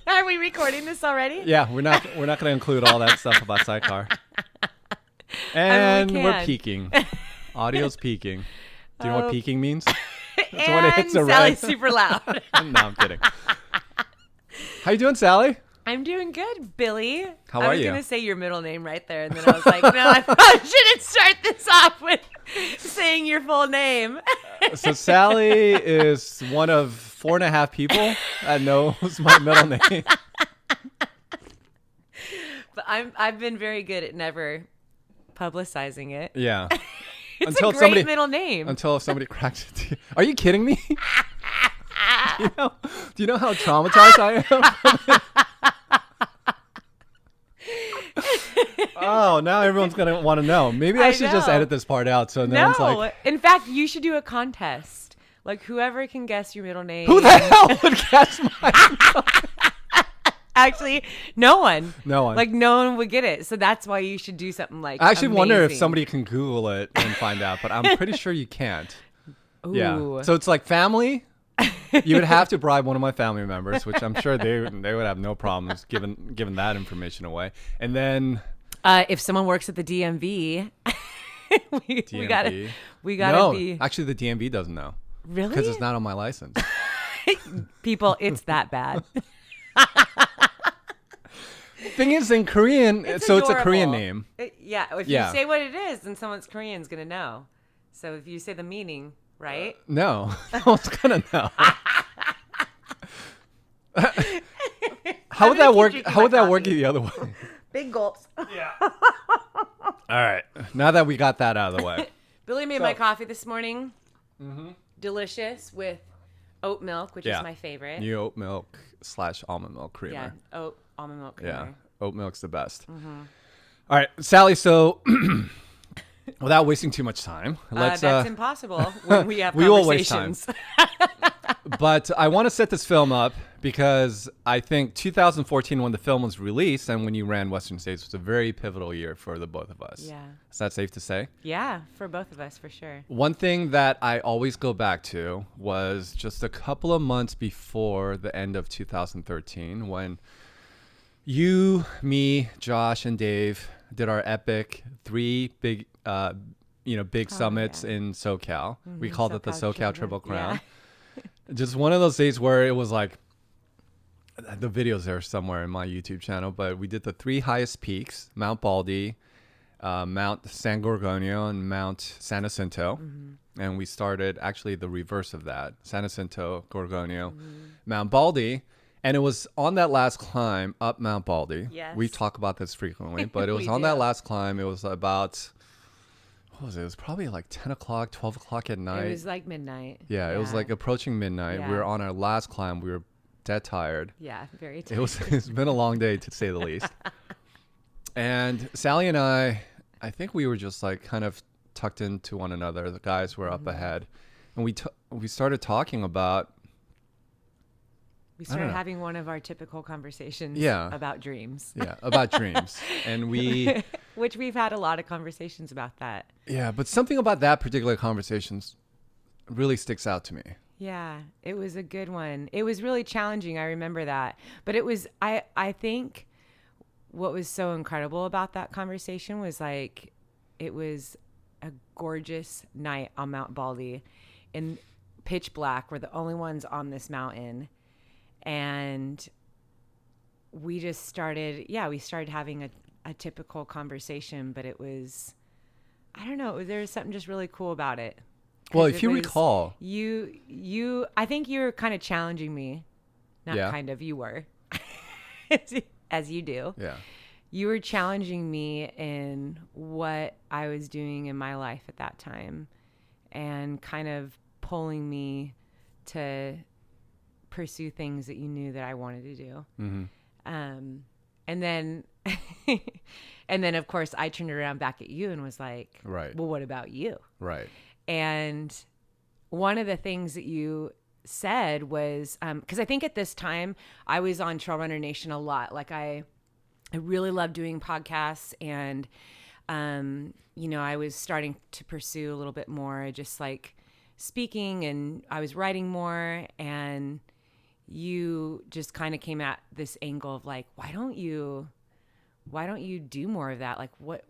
Are we recording this already? Yeah, we're not going to include all that stuff about Sidecar. And we're peaking. Audio's peaking. Do you know what peaking means? It's when it hits a Sally's super loud. No, I'm kidding. How you doing, Sally? I'm doing good, Billy. How are you? I was going to say your middle name right there, and then I was like, no, I probably shouldn't start this off with saying your full name. So Sally is one of 4.5 people that knows my middle name. But I've been very good at never publicizing it. Yeah. It's a great middle name. Until somebody cracks it to you. Are you kidding me? Do you know how traumatized I am? Oh, now everyone's going to want to know. Maybe I should just edit this part out so no one's like... In fact, you should do a contest. Like, whoever can guess your middle name. Who the hell would guess my middle name? Actually, no one. No one. Like, no one would get it. So that's why you should do something like I actually amazing. wonder if somebody can Google it and find out, but I'm pretty sure you can't. Ooh. Yeah. So it's like family. You would have to bribe one of my family members, which I'm sure they would have no problems giving that information away. And then... if someone works at the DMV, we gotta be. Actually, the DMV doesn't know. Really? Because it's not on my license. People, it's that bad. Thing is, in Korean, it's a Korean name. If you say what it is, then someone's Korean's gonna know. So if you say the meaning, right? No one's gonna know. How would that work? How would that work the other way? Big gulps. Yeah. All right. Now that we got that out of the way. Billy made my coffee this morning. Mm-hmm. Delicious with oat milk, which is my favorite. New oat milk / almond milk creamer. Yeah, almond milk creamer. Yeah, oat milk's the best. Mm-hmm. All right, Sally, so without wasting too much time, that's impossible when we have we conversations. Will waste time. But I want to set this film up because I think 2014, when the film was released and when you ran Western States, was a very pivotal year for the both of us. Yeah. Is that safe to say? Yeah, for both of us, for sure. One thing that I always go back to was just a couple of months before the end of 2013 when you, me, Josh, and Dave did our epic 3 big summits in SoCal. Mm-hmm. We called it the SoCal Triple Crown. Yeah. Just one of those days where it was like, the videos are somewhere in my YouTube channel, but we did the 3 highest peaks: Mount Baldy, Mount San Gorgonio, and Mount San Jacinto. Mm-hmm. And we started actually the reverse of that: San Jacinto, Gorgonio, Mount Baldy. And it was on that last climb up Mount Baldy. Yes. We talk about this frequently, but it was on that last climb. It was about... What was it? It was probably like 10 o'clock, 12 o'clock at night. It was like midnight. Yeah, it was like approaching midnight. Yeah. We were on our last climb. We were dead tired. Yeah, very tired. It's been a long day, to say the least. And Sally and I think we were just like kind of tucked into one another. The guys were up ahead. And we started talking about... We started having one of our typical conversations about dreams. Yeah, about dreams. And which we've had a lot of conversations about that. Yeah, but something about that particular conversation really sticks out to me. Yeah, it was a good one. It was really challenging. I remember that. But it was, I think what was so incredible about that conversation was like, it was a gorgeous night on Mount Baldy in pitch black. We're the only ones on this mountain. And we just started having a typical conversation, but it was, I don't know, there was something just really cool about it. Well, if you recall, I think you were kind of challenging me. Not kind of, you were, as you do. Yeah. You were challenging me in what I was doing in my life at that time and kind of pulling me to pursue things that you knew that I wanted to do. Mm-hmm. And then of course I turned around back at you and was like, right, well, what about you? Right. And one of the things that you said was, cause I think at this time I was on Trail Runner Nation a lot. Like I really loved doing podcasts and, I was starting to pursue a little bit more just like speaking, and I was writing more, and you just kind of came at this angle of like, why don't you do more of that? Like what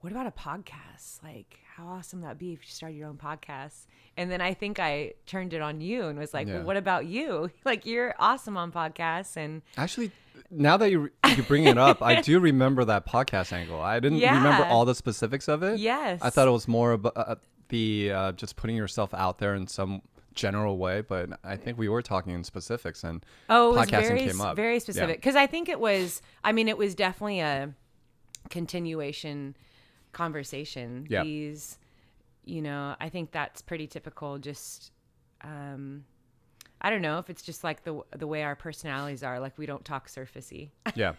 about a podcast? Like how awesome that'd be if you started your own podcast. And then I think I turned it on you and was like, well, what about you? Like you're awesome on podcasts. And actually, now that you bring it up, I do remember that podcast angle. I didn't remember all the specifics of it. Yes. I thought it was more about just putting yourself out there in some general way, but I think we were talking in specifics, and podcasting came up. Very specific. Because I think it was definitely a continuation conversation. Yeah. These, I think that's pretty typical. Just, I don't know if it's just like the way our personalities are. Like we don't talk surfacey. Yeah.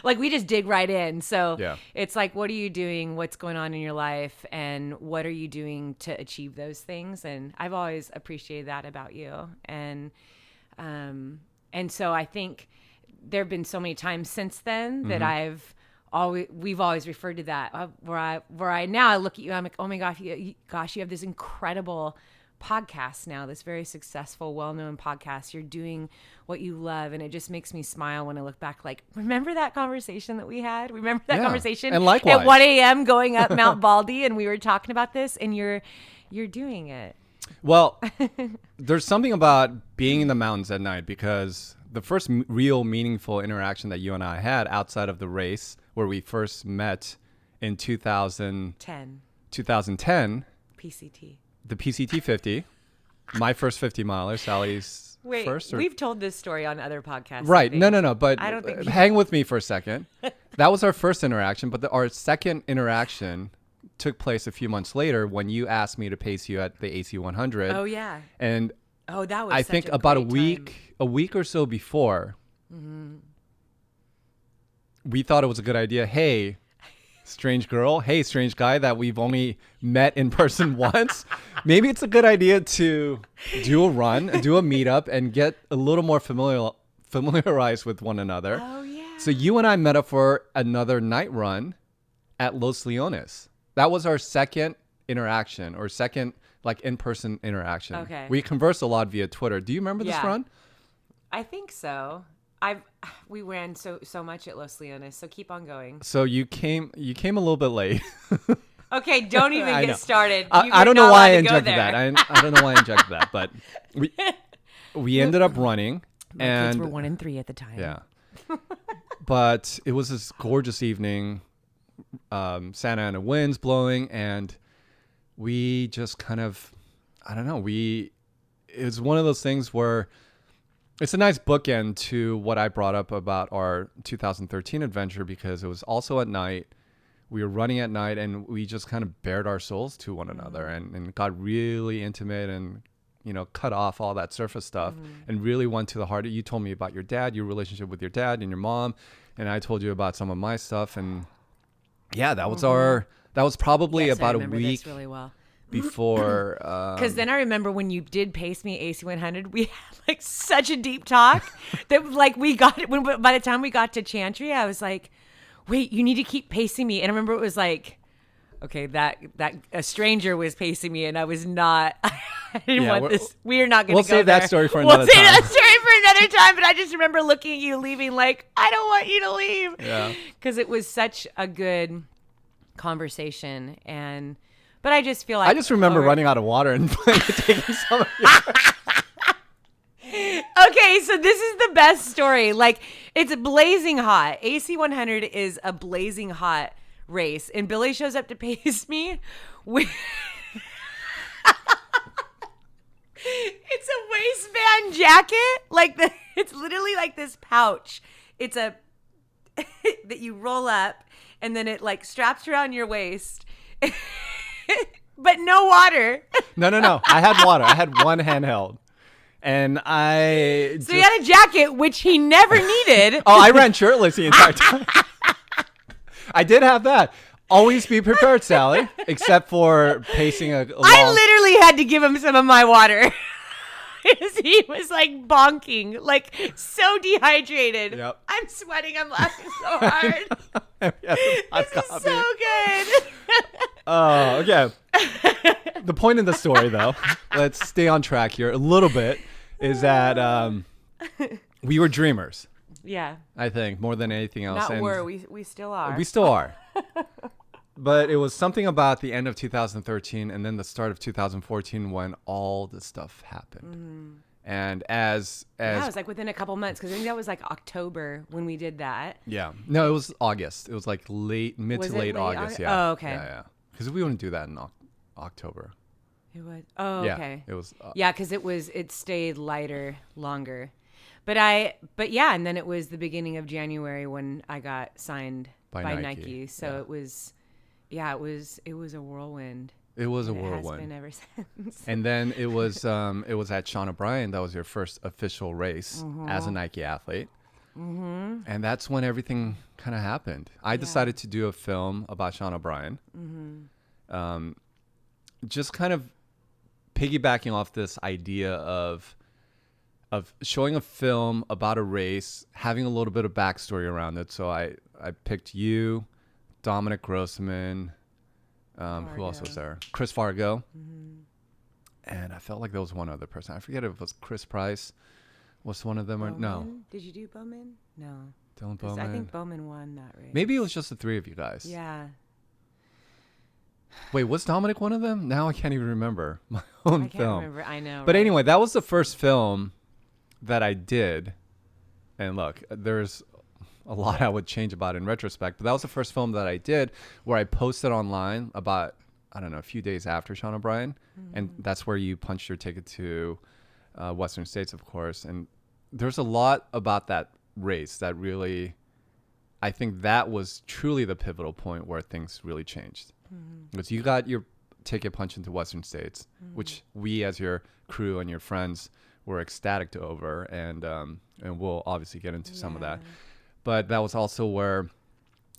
Like we just dig right in. So yeah. It's like, what are you doing? What's going on in your life? And what are you doing to achieve those things? And I've always appreciated that about you. And so I think there've been so many times since then that we've always referred to that where I now I look at you, I'm like, oh my gosh, you have this incredible podcast now, this very successful, well-known podcast. You're doing what you love, and it just makes me smile when I look back. Like, remember that conversation that we had? Remember that conversation? And likewise. At 1 a.m. going up Mount Baldy, and we were talking about this, and you're doing it. Well, there's something about being in the mountains at night, because the first real meaningful interaction that you and I had outside of the race, where we first met in 2010, PCT. The PCT 50, my first 50 miler, Sally's first. We've told this story on other podcasts. Right. No. But I don't think hang with me for a second. That was our first interaction, but our second interaction took place a few months later when you asked me to pace you at the AC 100. Oh yeah. And that was I think about a week or so before, we thought it was a good idea. Hey, strange girl. Hey, strange guy that we've only met in person once. Maybe it's a good idea to do a run, do a meetup, and get a little more familiarized with one another. Oh, yeah. So you and I met up for another night run at Los Leones. That was our second interaction, or second like in-person interaction. Okay. We conversed a lot via Twitter. Do you remember this run? I think so. We ran so much at Los Leones, so keep on going. So you came a little bit late. Okay, don't even get started. I don't know why I injected that. I don't know why I injected that, but we ended up running. My kids were 1 and 3 at the time. Yeah. But it was this gorgeous evening, Santa Ana winds blowing, and we just kind of, I don't know, it was one of those things where it's a nice bookend to what I brought up about our 2013 adventure, because it was also at night. We were running at night, and we just kind of bared our souls to one another and got really intimate and, cut off all that surface stuff and really went to the heart. You told me about your dad, your relationship with your dad and your mom, and I told you about some of my stuff. And yeah, that was probably about a week this really well. Before, because then I remember when you did pace me AC 100, we had like such a deep talk that like by the time we got to Chantry, I was like, wait, you need to keep pacing me. And I remember it was like, okay, that a stranger was pacing me, and I was not. I didn't want this. We are not going to go there. We'll save that story for another time. We'll save that story for another time. But I just remember looking at you leaving, like, I don't want you to leave. Yeah. Because it was such a good conversation, but I just feel like I just remember running out of water and taking some of your. Okay, so this is the best story. Like, it's blazing hot. AC 100 is a blazing hot race, and Billy shows up to pace me with it's a waistband jacket. It's literally like this pouch. It's a that you roll up, and then it like straps around your waist. But no water. No. I had water. I had one handheld. And So he had a jacket, which he never needed. Oh, I ran shirtless the entire time. I did have that. Always be prepared, Sally. Except for pacing a long... I literally had to give him some of my water. He was like bonking, like so dehydrated. Yep. I'm sweating. I'm laughing so hard. This is so good. Oh, okay. The point of the story, though, let's stay on track here a little bit, is that we were dreamers. Yeah. I think more than anything else. Not were, we still are. We still are. But it was something about the end of 2013 and then the start of 2014 when all this stuff happened. Mm-hmm. And as yeah, it was like within a couple months, because I think that was like October when we did that. Yeah. No, it was August. It was like mid Was to it late late August. August? Yeah. Oh, okay. Yeah. Because we wouldn't do that in October. It was. Oh, Yeah, okay. it was. Yeah, because it stayed lighter longer. But yeah, and then it was the beginning of January when I got signed by Nike. So yeah. it was a whirlwind. It was a And whirlwind. It has been ever since. And then it was at Sean O'Brien. That was your first official race as a Nike athlete. Mm-hmm. And that's when everything kind of happened. I decided to do a film about Sean O'Brien. Mm-hmm. Just kind of piggybacking off this idea of showing a film about a race, having a little bit of backstory around it. So I picked you, Dominic Grossman, who else was there? Chris Fargo. Mm-hmm. And I felt like there was one other person. I forget if it was Chris Price. Was one of them Bowman? or no? Did you do Bowman? No. Dylan Bowman. I think Bowman won that race. Maybe it was just the three of you guys. Yeah. Wait, was Dominic one of them? Now I can't even remember my own I can't film. remember. I know. But right? anyway, that was the first film that I did. And look, there's a lot I would change about it in retrospect, but that was the first film that I did where I posted online about, I don't know, a few days after Sean O'Brien. Mm-hmm. And that's where you punched your ticket to Western States, of course. And there's a lot about that race that really, I think that was truly the pivotal point where things really changed. Mm-hmm. Because you got your ticket punched into Western States, which we as your crew and your friends were ecstatic over. And we'll obviously get into some of that. But that was also where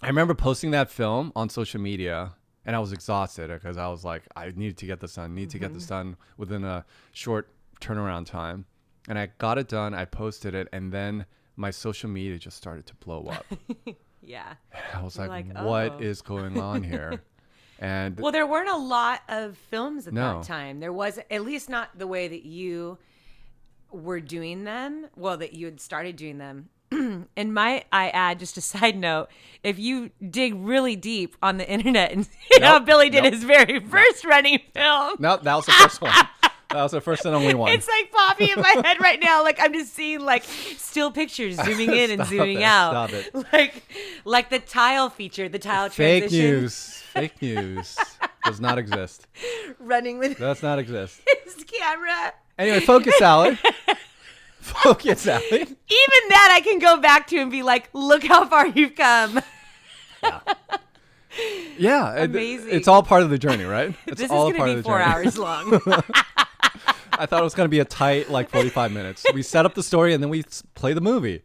I remember posting that film on social media, and I was exhausted because I was like, I needed to get this done, to get this done within a short turnaround time. And I got it done. I posted it, and then my social media just started to blow up. Yeah. I was like, what is going on here? And well, there weren't a lot of films at that time. There was, at least not the way that you were doing them. Well, that you had started doing them. And I add just a side note, if you dig really deep on the internet and see how Billy did his very first running film. No, that was the first one. That was the first and only one. It's like popping in my head right now. Like I'm just seeing like still pictures zooming in and zooming out. Stop it. Like the tile feature, the tile transition. Fake news does not exist. Running with does not exist. His camera. Anyway, focus, Sally. Focus, Sally. Even that I can go back to and be like, look how far you've come. Yeah. Amazing. It's all part of the journey, right? It's this all is going to be 4 hours long. I thought it was going to be a tight, 45 minutes. We set up the story and then we play the movie.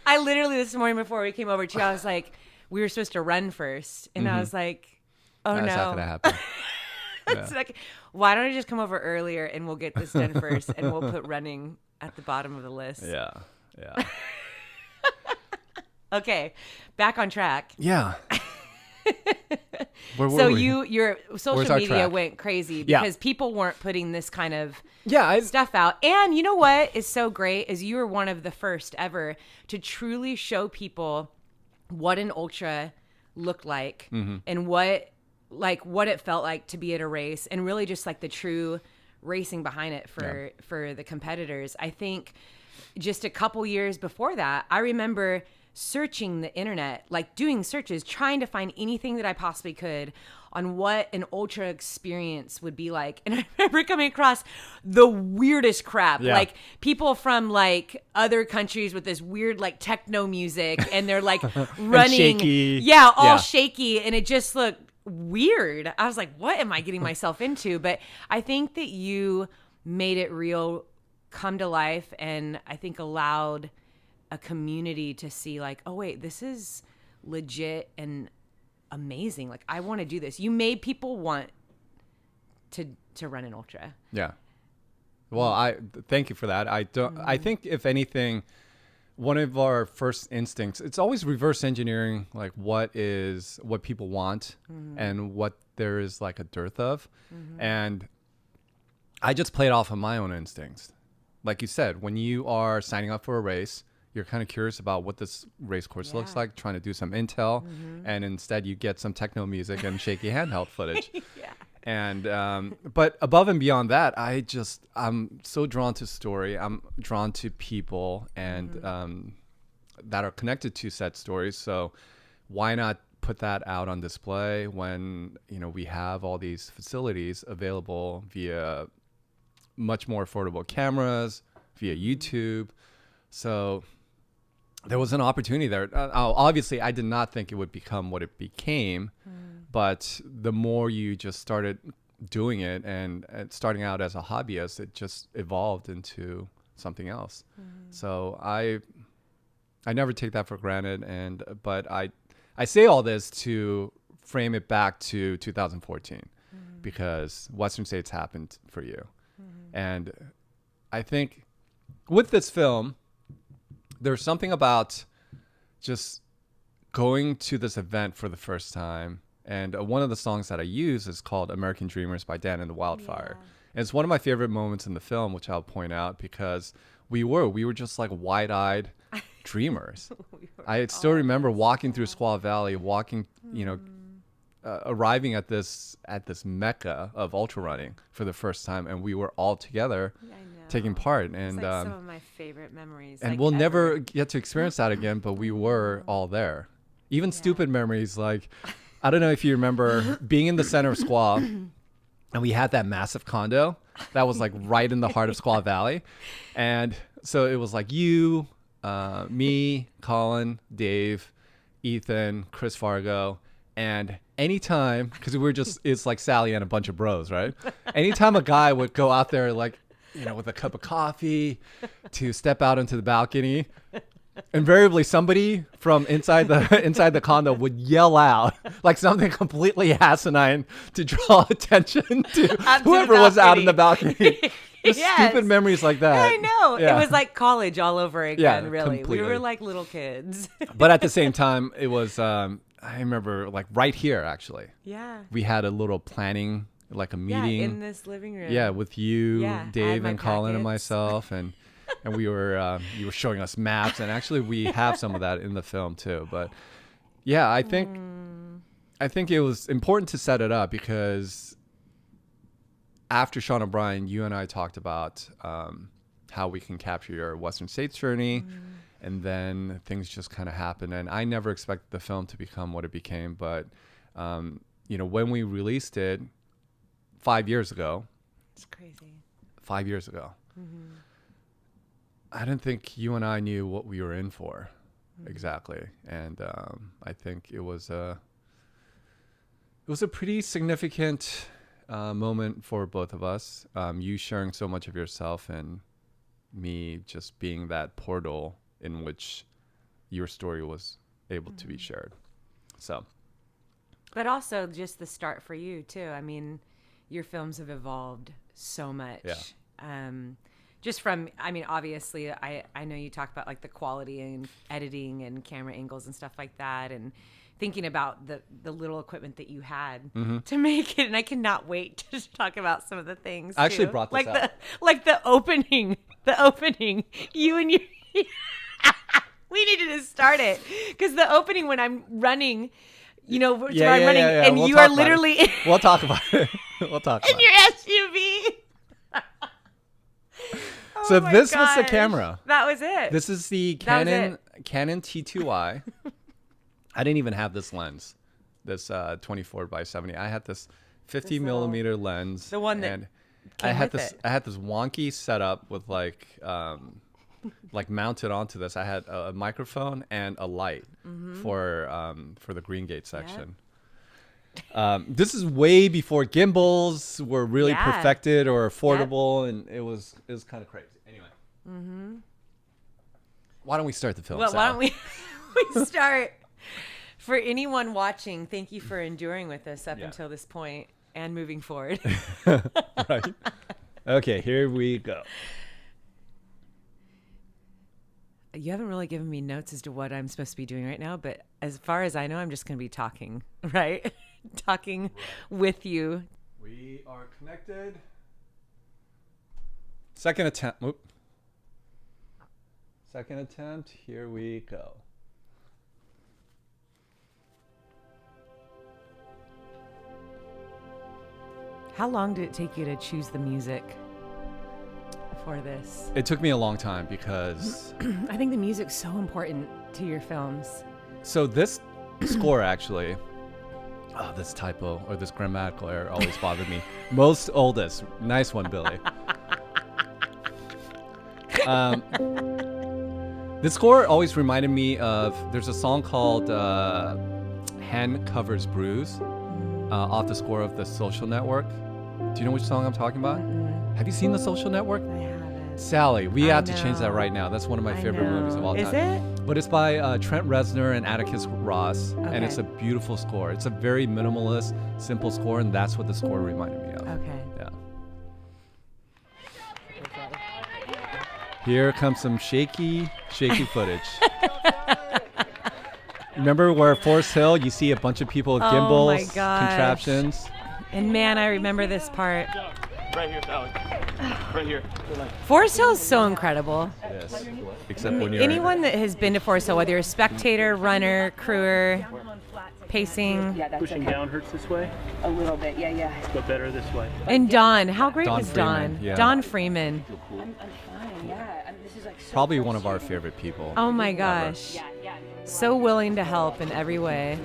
I literally, this morning before we came over to you, I was like, we were supposed to run first. And I was like, oh, That's no. not going to happen. It's like, why don't I just come over earlier and we'll get this done first and we'll put running at the bottom of the list. Yeah. Okay, back on track. Yeah. So your social media went crazy because people weren't putting this kind of stuff out. And you know what is so great is you were one of the first ever to truly show people what an ultra looked like and what it felt like to be at a race and really just like the true racing behind it for the competitors. I think just a couple years before that, I remember searching the internet, like doing searches, trying to find anything that I possibly could on what an ultra experience would be like. And I remember coming across the weirdest crap, like people from like other countries with this weird like techno music and they're like running, shaky. all shaky. And it just looked weird. I was like, what am I getting myself into? But I think that you made it real, come to life, and I think allowed a community to see like, oh wait, this is legit and amazing. Like I want to do this. You made people want to run an ultra. Yeah. Well, I thank you for that. I think if anything, one of our first instincts, it's always reverse engineering, like what people want and what there is like a dearth of. And I just played off of my own instincts. like you said, when you are signing up for a race, you're kind of curious about what this race course looks like, trying to do some intel, and instead you get some techno music and shaky handheld footage. Yeah. And but above and beyond that, I'm so drawn to story. I'm drawn to people and that are connected to said stories. So why not put that out on display when we have all these facilities available via much more affordable cameras, via YouTube. So there was an opportunity there. Obviously, I did not think it would become what it became, but the more you just started doing it and starting out as a hobbyist, it just evolved into something else. So I never take that for granted, but I say all this to frame it back to 2014 because Western States happened for you. And I think with this film, there's something about just going to this event for the first time. And one of the songs that I use is called American Dreamers by Dan and the Wildfire. And it's one of my favorite moments in the film, which I'll point out because we were just like wide-eyed dreamers. I still remember walking through Squaw Valley, arriving at this mecca of ultra running for the first time, and we were all together taking part. And it's like some of my favorite memories. And we'll never get to experience that again, but we were all there. Even stupid memories, like I don't know if you remember being in the center of Squaw, and we had that massive condo that was like right in the heart of Squaw Valley, and so it was like you, me, Colin, Dave, Ethan, Chris Fargo. And anytime, because it's like Sally and a bunch of bros, right? Anytime a guy would go out there, like, with a cup of coffee to step out into the balcony, invariably somebody from inside the condo would yell out like something completely asinine to draw attention to whoever was out in the balcony. Stupid memories like that. I know. Yeah. It was like college all over again, really. Completely. We were like little kids. But at the same time, it was... I remember like right here, actually. Yeah. We had a little planning, like a meeting. Yeah, in this living room. Yeah, with you, Dave, and Colin and myself. And we were, you were showing us maps. And actually we have some of that in the film too. But yeah, I think it was important to set it up because after Sean O'Brien, you and I talked about how we can capture your Western States journey. And then things just kind of happened. And I never expected the film to become what it became. But, when we released it 5 years ago. It's crazy. 5 years ago. I didn't think you and I knew what we were in for exactly. And I think it was a pretty significant moment for both of us. You sharing so much of yourself and me just being that portal in which your story was able to be shared. But also just the start for you too. I mean, your films have evolved so much. Yeah. Just from, obviously I know you talk about like the quality and editing and camera angles and stuff like that. And thinking about the little equipment that you had to make it. And I cannot wait to talk about some of the things. I actually brought this up. The opening, you and you. We needed to start it because the opening when I'm running, I'm running, and you are literally. We'll talk about it. We'll talk about it. In your SUV. So this was the camera. That was it. This is the Canon T2i. I didn't even have this lens, this 24x70. I had this 50 millimeter lens. The one that I had this wonky setup with like mounted onto this. I had a microphone and a light for the Green Gate section. Yep. This is way before gimbals were really perfected or affordable, and it was kind of crazy. Anyway, why don't we start the film? Well, why don't we start? For anyone watching, thank you for enduring with us up until this point and moving forward. Right. Okay, here we go. You haven't really given me notes as to what I'm supposed to be doing right now, but as far as I know, I'm just going to be talking, right? Talking with you. We are connected. Second attempt. Oop. Second attempt. Here we go. How long did it take you to choose the music for this? It took me a long time because I think the music's so important to your films. so this score actually, oh, this typo or this grammatical error always bothered me. Most oldest. Nice one, Billy. This score always reminded me of, there's a song called Hand Covers Bruise off the score of The Social Network. Do you know which song I'm talking about? Have you seen The Social Network? I haven't. Sally, we I have to change that know. right now. That's one of my I favorite know. movies of all time. Is it? But it's by Trent Reznor and Atticus Ross, and Okay. it's a beautiful score. It's a very minimalist, simple score, and that's what the score reminded me of. Okay. Yeah. Here comes some shaky footage. Remember where Forest Hill, you see a bunch of people with Oh gimbals, my gosh. contraptions. And man, I remember this part. Right here, Sally. Right here. Forest Hill is so incredible. Yes. Except when you're Anyone that has been to Forest Hill, whether you're a spectator, runner, crewer, pacing, Yeah, that's Pushing okay. down hurts this way, A little bit, yeah. but better this way. and Don. How great Don was Freeman, Don? yeah. Don Freeman. I'm fine, yeah. This is like so probably close one of to our you. favorite people. Oh my ever. gosh. Yeah. So willing to help in every way.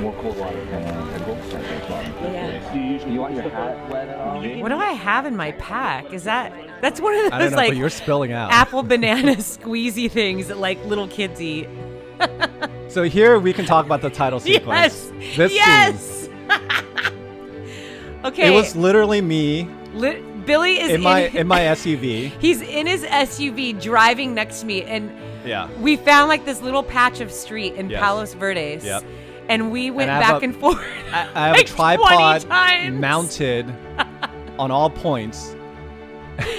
More cold water and Yeah. Do you usually You want put your stuff hat wet at all? What do I have in my pack? Is that's one of I don't those know, like but you're spilling out. apple banana squeezy things that like little kids eat. So here we can talk about the title sequence. Yes. This scene. Yes. Okay. It was literally me Billy is in my SUV. He's in his SUV driving next to me, and Yeah. we found like this little patch of street in Yes. Palos Verdes. Yep. And we went And I have back a- and forth. I have like a 20 tripod times. mounted on all points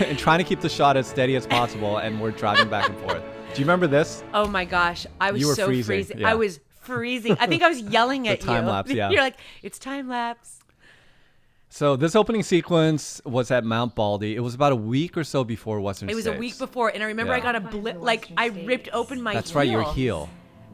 and trying to keep the shot as steady as possible, and we're driving back and forth. Do you remember this? Oh my gosh, I was You were so freezing, yeah. I was freezing. I think I was yelling at you. time lapse, yeah. You're like, it's time lapse. So this opening sequence was at Mount Baldy. It was about a week or so before Western It was States. a week before, and I remember Yeah. I got a blip. Like I ripped open my. That's heel. right, your heel.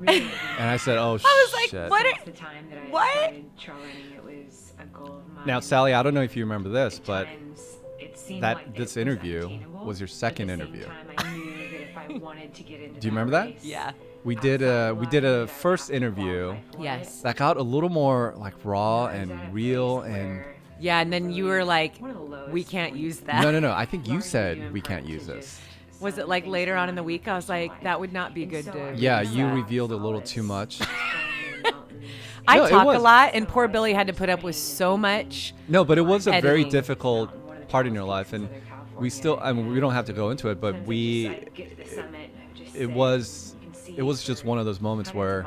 And I said, oh, I was like, shit. what? The time that I What? started trail running, it was a goal of mine. Now, Sally, I don't know if you remember this, At but times, it seemed that like this it interview unattainable, was your but at second the same interview. time, I knew that if I wanted to get into Do you remember that? race, Yeah. we did a first interview Yes. that got a little more like raw and real and Yeah, and then you were like, one of the lowest we can't use that. no. I think you said we can't use this. Was it like later on in the week? I was like, that would not be good to. Yeah, use you that. revealed a little too much. I No, it talk a was. lot, and poor Billy had to put up with so much. No, but it was a very Editing. difficult part in your life, and we still. I mean, we don't have to go into it, but it was just one of those moments where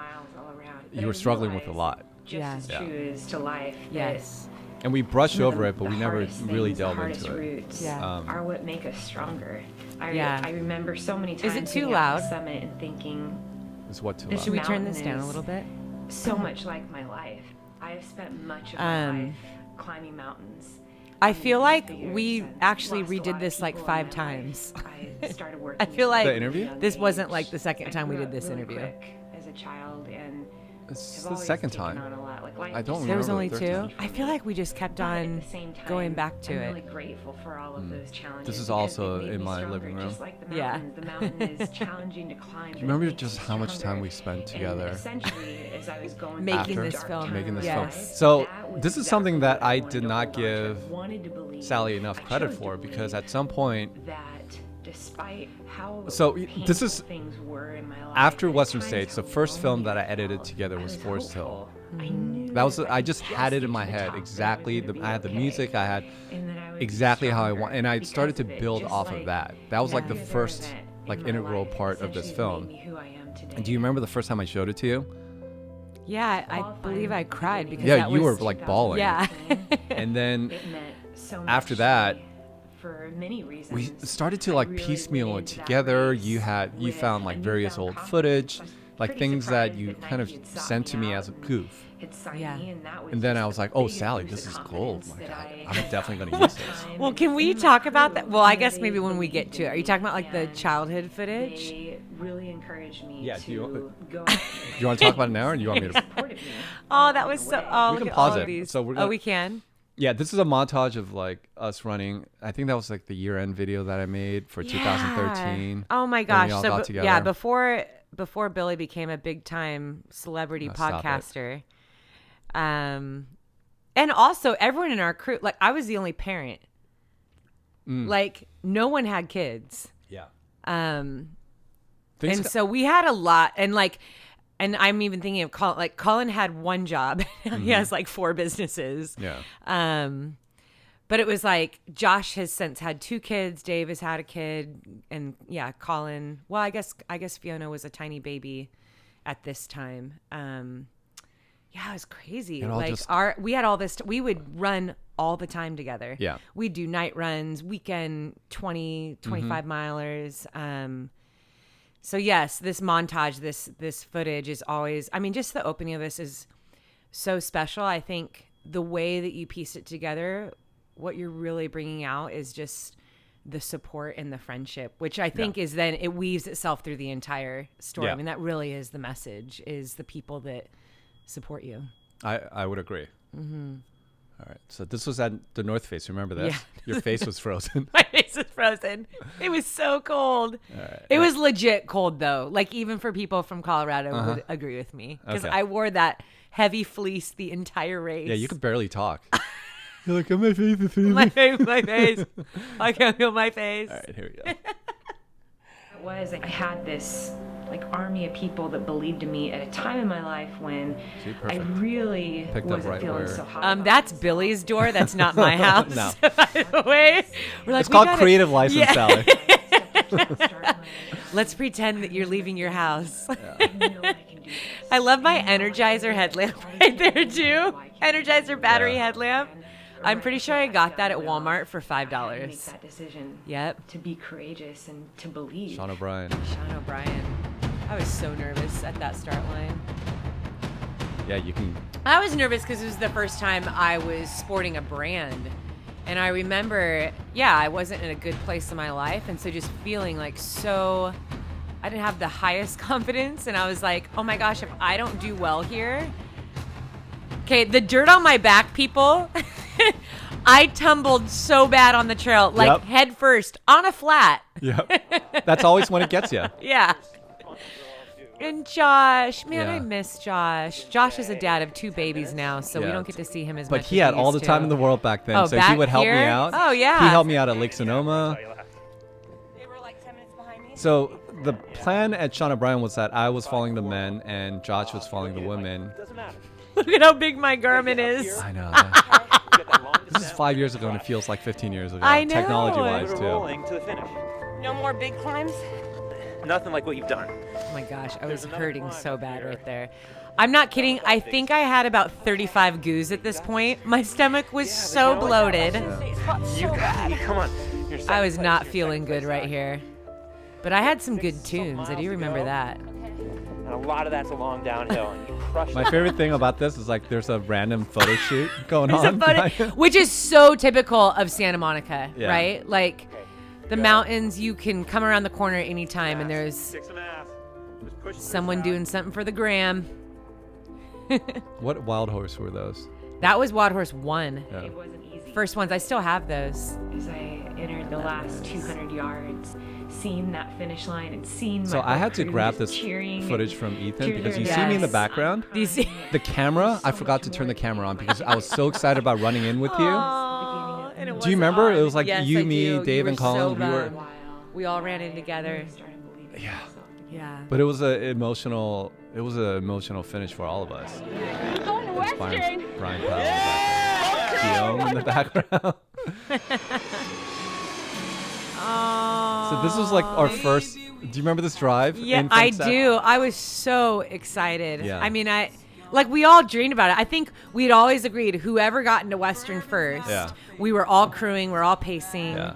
you were struggling with a lot, Just Yeah. as Yeah. true as to life. that Yes. and we brushed some of over the- it, but the we never hardest really things, the delved hardest into it. roots Yeah. are what make us stronger. Yeah. I remember so many times Is it too sitting at the loud? summit and thinking, It's what too This Should loud. we turn this mountain down a is- little bit? so much like my life. I have spent much of my Um, life climbing mountains. I feel like Figures we and actually lost a lot redid of this like people in 5 my times. life. I started working. I feel like The interview? this wasn't like the second time we grew did up this really interview. quick as a child and It's have the always second taken time. on a lot. Like, life I don't just There was remember only the third 2. time. I feel like we just kept But at on the same time, going back to I'm it. really grateful for all of those challenges. This is because also they made in me my stronger, living room. Just like the Yeah. mountain. The mountain is challenging to climb. Do you remember just how much time we spent together Essentially, as I was going Making through this dark film. time making this in my film? Yes. life, So that was this is exactly something that what I wanted did to not hold on to. I give wanted to believe. Sally enough I credit chose to for because believe at some point that despite how So, this is painful things were in my life, after at Western times States, the how first film that I lonely edited felt, together I was was Forest Hill. hopeful. I knew That was if I just had it in my get to the head top, that exactly. was gonna I had the be music. okay, I had and that I would be exactly how I stronger want, and I started to because of it, build just off of like that. That was like the every other first event like in my integral life part of this essentially film. made me who I am today. And do you remember the first time I showed it to you? Yeah, I believe I cried because Yeah, that you was, were like bawling. Yeah. And then It meant so much after to that, me for many reasons. we started to I like really piecemeal went it into that together. race You with found like a various newfound old confidence. footage. like pretty things that surprised you that kind of Nike had sought sent to me out as a and goof. had signed Yeah. me, and that was And then just I was the like, oh, biggest Sally, boost this of is gold. confidence My that God, I I'm had definitely going to at use that this. time. Well, And can we in talk that about that? group, Well, I you know, guess they maybe when we get believed to it. in Are you me, talking about like the and childhood footage? They really encouraged me Yeah, do you- to go. Do you want to talk about it now, or do you want me to? Supported me Oh, that along was the so. way. Oh, We look can at pause all it. of these. So we're Oh, gonna- we can. Yeah, this is a montage of like us running. I think that was like the year-end video that I made for 2013. Oh my when we gosh! all So got yeah, together. before Billy became a big time celebrity Oh, stop it. podcaster, and also everyone in our crew, like I was the only parent. Like no one had kids. Yeah. And Things so we had a lot, and I'm even thinking of Colin. Like Colin had one job, he has like 4 businesses. Yeah. But it was like Josh has since had 2 kids. Dave has had a kid, and yeah, Colin. Well, I guess Fiona was a tiny baby at this time. Yeah, it was crazy. It all Like just- we had all this. We would run all the time together. Yeah. We'd do night runs, weekend 20, 25 milers. So yes, this montage, this footage is always, I mean, just the opening of this is so special. I think the way that you piece it together, what you're really bringing out is just the support and the friendship, which I think is then it weaves itself through the entire story. Yeah. I mean, that really is the message, is the people that support you. I would agree. Mm-hmm. All right. So this was at the North Face. Remember this? Yeah. Your face was frozen. My face was frozen. It was so cold. It was legit cold though. Like even for people from Colorado would agree with me, because Okay. I wore that heavy fleece the entire race. Yeah, you could barely talk. You're like, oh, my face is freezing. my face. I can't feel my face. All right, here we go. It was, I had this like army of people that believed in me at a time in my life when See, I perfect. really Picked up wasn't right feeling where- so hot. about That's myself. Billy's door. That's not my house. No. By the way, we're like, It's "We called gotta- creative license, Yeah. Sally. Start my- Let's pretend that you're leaving your house. I know I can do this. I love my Energizer headlamp right there too. Energizer battery Yeah. headlamp. I'm pretty sure I got that at Walmart for I had to make $5. that decision. Yep. To be courageous and to believe. Sean O'Brien. Sean O'Brien. I was so nervous at that start line. Yeah, you can. I was nervous because it was the first time I was sporting a brand. And I remember, I wasn't in a good place in my life. And so just feeling like I didn't have the highest confidence. And I was like, oh my gosh, if I don't do well here. Okay, the dirt on my back, people. I tumbled so bad on the trail, like Yep. head first on a flat. Yep. That's always when it gets you. Yeah. And Josh, man, Yeah. I miss Josh. Josh is a dad of 2 babies now, so we Yeah. don't get to see him as But much. he as had we all the used time to. in the world back then, Oh, so he back would help me here? out. Oh, yeah. He helped me out at Lake Sonoma. They were like 10 minutes behind me. So the plan at Sean O'Brien was that I was following the men and Josh was following the women. Doesn't matter. Look at how big my Garmin is. I know. You get that long This is descent. 5 years ago, and it feels like 15 years ago. I know. Technology-wise, We're too. rolling to the finish. No more big climbs. Nothing like what you've done. Oh my gosh, I was There's another hurting climb so up bad here. right there. I'm not kidding. I think I had about 35 goos at this point. My stomach was so bloated. It's hot You so got bad. it. Come on. You're I second was place. not You're feeling second good place right now. here. But I had some good 60 tunes. I do miles to remember go. that. And a lot of that's a long downhill, and you crush My it. favorite thing about this is like there's a random photo shoot going There's a on. photo, which is so typical of Santa Monica, Yeah. right? Like the mountains, you can come around the corner at any time, and there's Kick some ass. Just push someone doing something for the gram. What wild horse were those? That was Wild Horse 1. Yeah. It wasn't easy. First ones. I still have those. As I entered the last 200 yards, seeing that finish line and seeing my So I whole had to crew grab just this cheering footage and from Ethan cheering because you her see me in the Yes. background. Do you see? The camera, I forgot to turn the camera on because I was so excited about running in with you. Aw, and it Do you wasn't remember? It on. was like Yes, you, I me, do. Dave, You and were so Colin. We were, bummed. We all ran in together. yeah. Yeah. But it was an emotional finish for all of us. I'm going to Brian, Western. Brian Powell in the background. Guillaume in the background. So this was like our first. Do you remember this drive? Yeah, in from I Sat- do. I was so excited. Yeah. I mean, we all dreamed about it. I think we'd always agreed whoever got into Western first, Yeah. we were all crewing, we're all pacing. Yeah.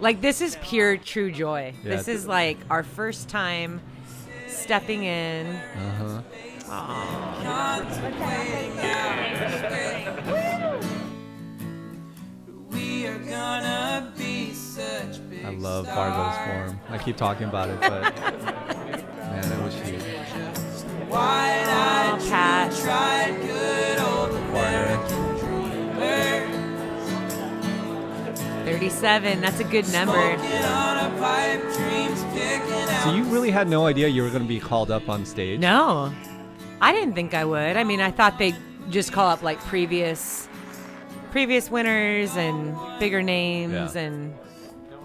Like this is pure true joy. Yeah, This it- is like our first time stepping in. I love Fargo's form. I keep talking about it, but man, I wish he. Pat. Fargo. 37. That's a good number. So you really had no idea you were going to be called up on stage? No, I didn't think I would. I mean, I thought they'd just call up like previous winners and bigger names, Yeah. and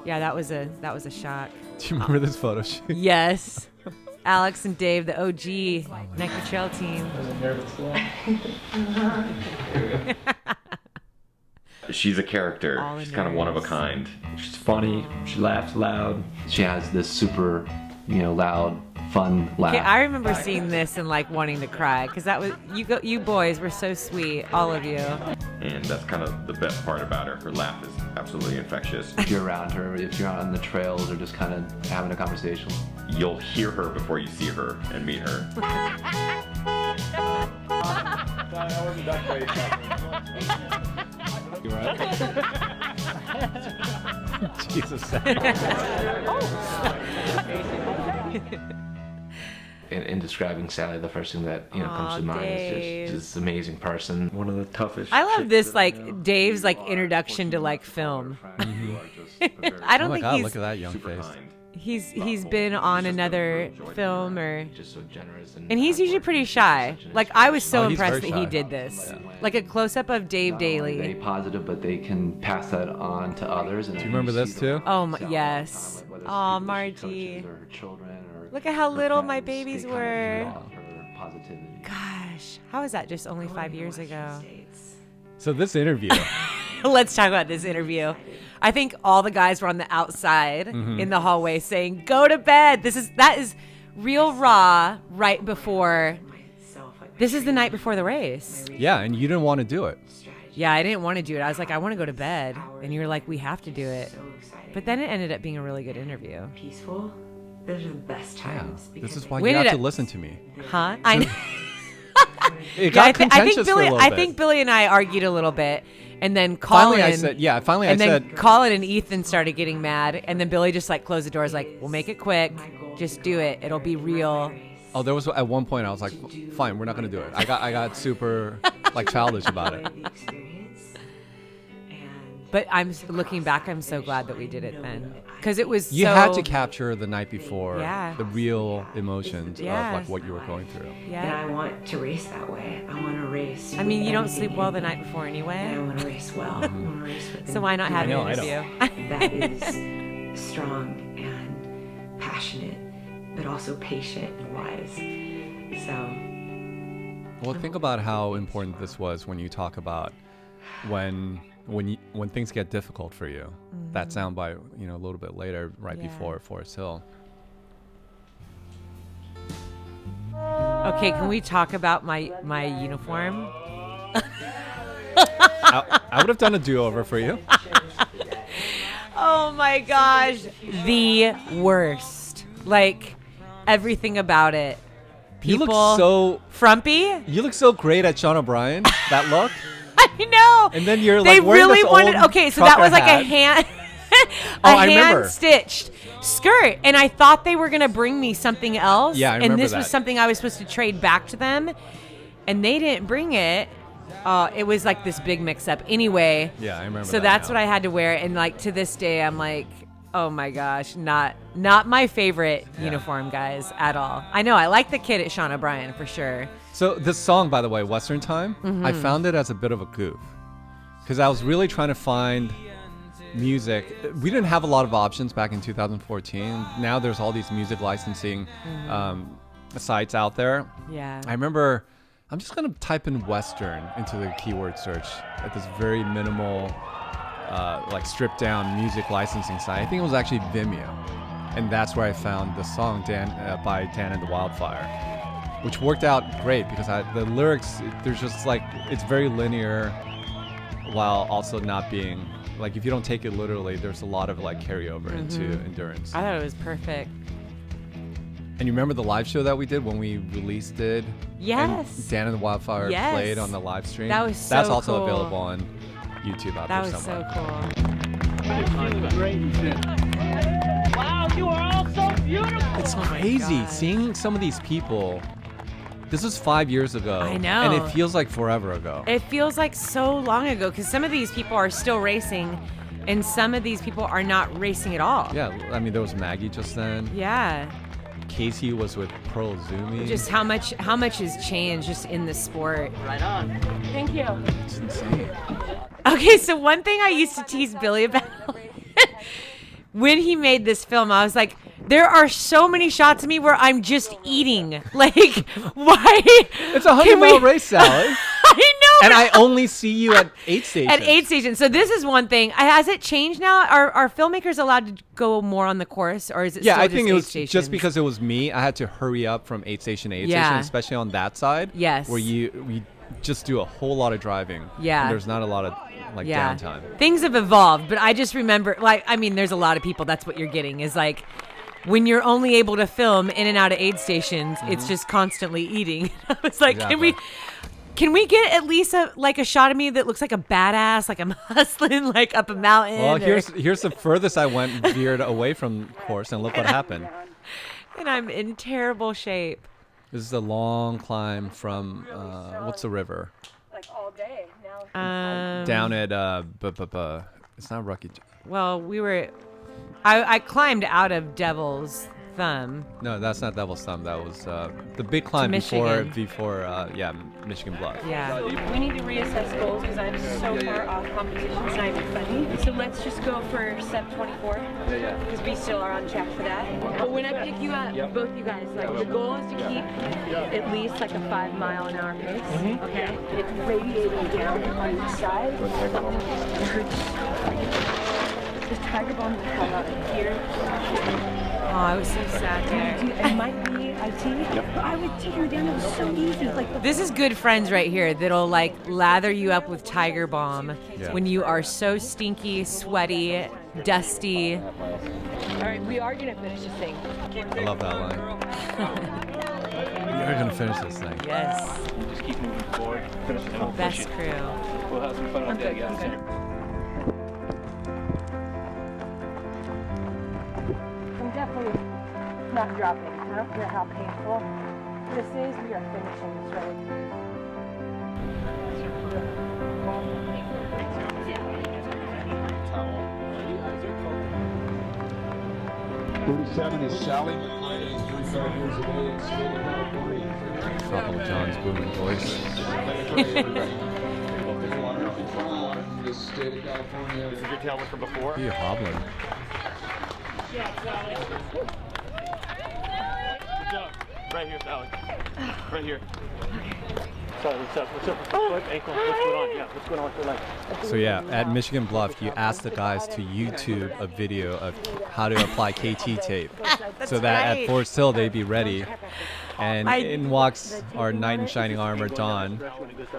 yeah, that was a shock. Do you remember this photo shoot? Yes, Alex and Dave, the OG Nectar Trail team. She's a character. All She's kind of one of a kind. She's funny. She laughs loud. She has this super, loud, fun laugh. Okay, I remember seeing this and like wanting to cry because that was you boys were so sweet, all of you. And that's kind of the best part about her. Her laugh is absolutely infectious. If you're around her, if you're on the trails or just kind of having a conversation. You'll hear her before you see her and meet her. You right? Jesus. In describing Sally, the first thing that comes to mind Dave. is just this amazing person. One of the toughest. I love this like Dave's like introduction to like film. I don't Oh my think God, he's look at that young Super face. kind. he's been on another film or Just so generous and he's usually pretty shy. Like I was so Oh, he's impressed very that he shy. did this. Like a close up of Dave Not only are they Daly. positive, but they can pass that on to others. And Do you remember this too? Oh my, yes. Oh, Margie. Look at how little my babies were. Positivity. Gosh, how was that just only 5 years ago? So this interview, Let's talk about this interview. I think all the guys were on the outside in the hallway saying, "Go to bed." That is real raw right before. This is the night before the race. yeah, and you didn't want to do it. Yeah, I didn't want to do it. I was like, I want to go to bed. And you were like, we have to do it. But then it ended up being a really good interview. Peaceful. Those are the best Yeah, times. this is why When you have did to it- llisten to me. Huh? I know. It Yeah, got contentious for a little I bit. think Billy and I argued a little bit. And then Finally, Colin. I said, yeah. Finally, and I then said, Colin and Ethan started getting mad. And then Billy just like closed the doors like, we'll make it quick. Just do it. It'll be real. oh, there was at one point I was like, fine, we're not gonna do it. I got super like childish about it. But looking back, I'm so glad that we did it then. Because it was You so, had to capture the night before Yeah. the real emotions Yeah. of like what you were going through. And Yeah. I want to race that way. I want to race. I mean, with you don't everything sleep well the in me. night before And I anyway. want to race well. I want to race with So why not have I know, an I know. interview? that is strong and passionate, but also patient and wise. So Well, think about how important this was when you talk about when things get difficult for you. That soundbite, a little bit later, right Yeah. before Forest Hill. Okay, can we talk about my uniform? I would have done a do-over for you. Oh my gosh, the worst. Like everything about it. You People, look so frumpy. you look so great at Sean O'Brien. That look. I know. And then you're they like wearing really this wanted. old Okay, so that trucker was like a hat. hand, Oh, I remember. hand stitched skirt, and I thought they were gonna bring me something else. Yeah, I remember and this was that. something I was supposed to trade back to them, and they didn't bring it. It was like this big mix-up. Anyway. Yeah, I remember So that that's now. what I had to wear, and like to this day, I'm like, oh my gosh, not my favorite uniform, guys, at all. I know I like the kid at Sean O'Brien for sure. So this song, by the way, Western Time, I Mm-hmm. found it as a bit of a goof because I was really trying to find music. We didn't have a lot of options back in 2014. Now there's all these music licensing sites out there. Yeah. I remember I'm just going to type in Western into the keyword search at this very minimal, like stripped down music licensing site. I think it was actually Vimeo. And that's where I found the song by Dan and the Wildfire, which worked out great because the lyrics, there's just like, it's very linear while also not being, like if you don't take it literally, there's a lot of like carryover into Endurance. I thought it was perfect. And you remember the live show that we did when we released it? Yes. And Dan and the Wildfire Yes. played on the live stream. That was so That's also cool. available on YouTube out That there was somewhere. so cool. Wow, you are all so beautiful. It's crazy God. seeing some of these people. This was 5 years ago. I know. And it feels like forever ago. It feels like so long ago because some of these people are still racing and some of these people are not racing at all. Yeah, I mean, there was Maggie just then. Yeah. Casey was with Pearl Zumi. Just how much has changed just in the sport. Right on. Thank you. It's insane. Okay, so one thing I used to tease Billy about when he made this film, I was like, there are so many shots of me where I'm just eating. Like, why? It's a 100-mile race, Sally. I know. And but I only see you at 8 stations. at 8 stations. So this is one thing. Has it changed now? Are filmmakers allowed to go more on the course, or is it Yeah, still I just think it 8 was stations? just because it was me. I had to hurry up from 8 station to 8 Yeah. station, especially on that side. Yes. Where we just do a whole lot of driving. Yeah. And there's not a lot of downtime. Things have evolved, but I just remember, there's a lot of people. That's what you're getting is like. When you're only able to film in and out of aid stations, it's just constantly eating. I was like, Exactly. can we get at least a shot of me that looks like a badass, like I'm hustling like up a mountain? Well, or- here's the furthest I went veered away from course, and look what happened. and I'm in terrible shape. This is a long climb from what's the river? Like all day now. Down at it's not Rocky. Well, I climbed out of Devil's Thumb. No, that's not Devil's Thumb. That was the big climb Michigan. before Michigan Bluff. Yeah. We need to reassess goals because I'm so far off competition. It's not even funny. So let's just go for step 24. Yeah. Because we still are on track for that. But when I pick you up, both you guys, like the goal is to keep at least like a 5-mile-an-hour pace. Okay. It's radiating down on each side. It hurts. This tiger bomb will come out here. Oh, I was so sad there. It might be IT, but I would take her down. It was so easy. Like This is good friends right here that'll like lather you up with Tiger Balm Yeah. when you are so stinky, sweaty, dusty. all right, we are gonna finish this thing. I love that line. You're gonna finish this thing. Yes. Just keep moving forward. Finish the whole Best crew. We'll have some fun all day, guys. I'm definitely not dropping. I don't care how painful this is. We are finishing this right. 37 is Sally McRae, 35 years of age, state of California. Trouble John's booming voice. The state of California. This is your tailwind from before. You hobbling. Good job. Right here, Sally. Right here. Sally, what's up? What's up with your foot, ankle? What's going on? Yeah, what's going on with your leg? So yeah, at Michigan Bluff, you asked the guys to YouTube a video of how to apply KT tape, so that right. at Forest Hill they'd be ready. And I- in walks our knight in shining armor, Don, It's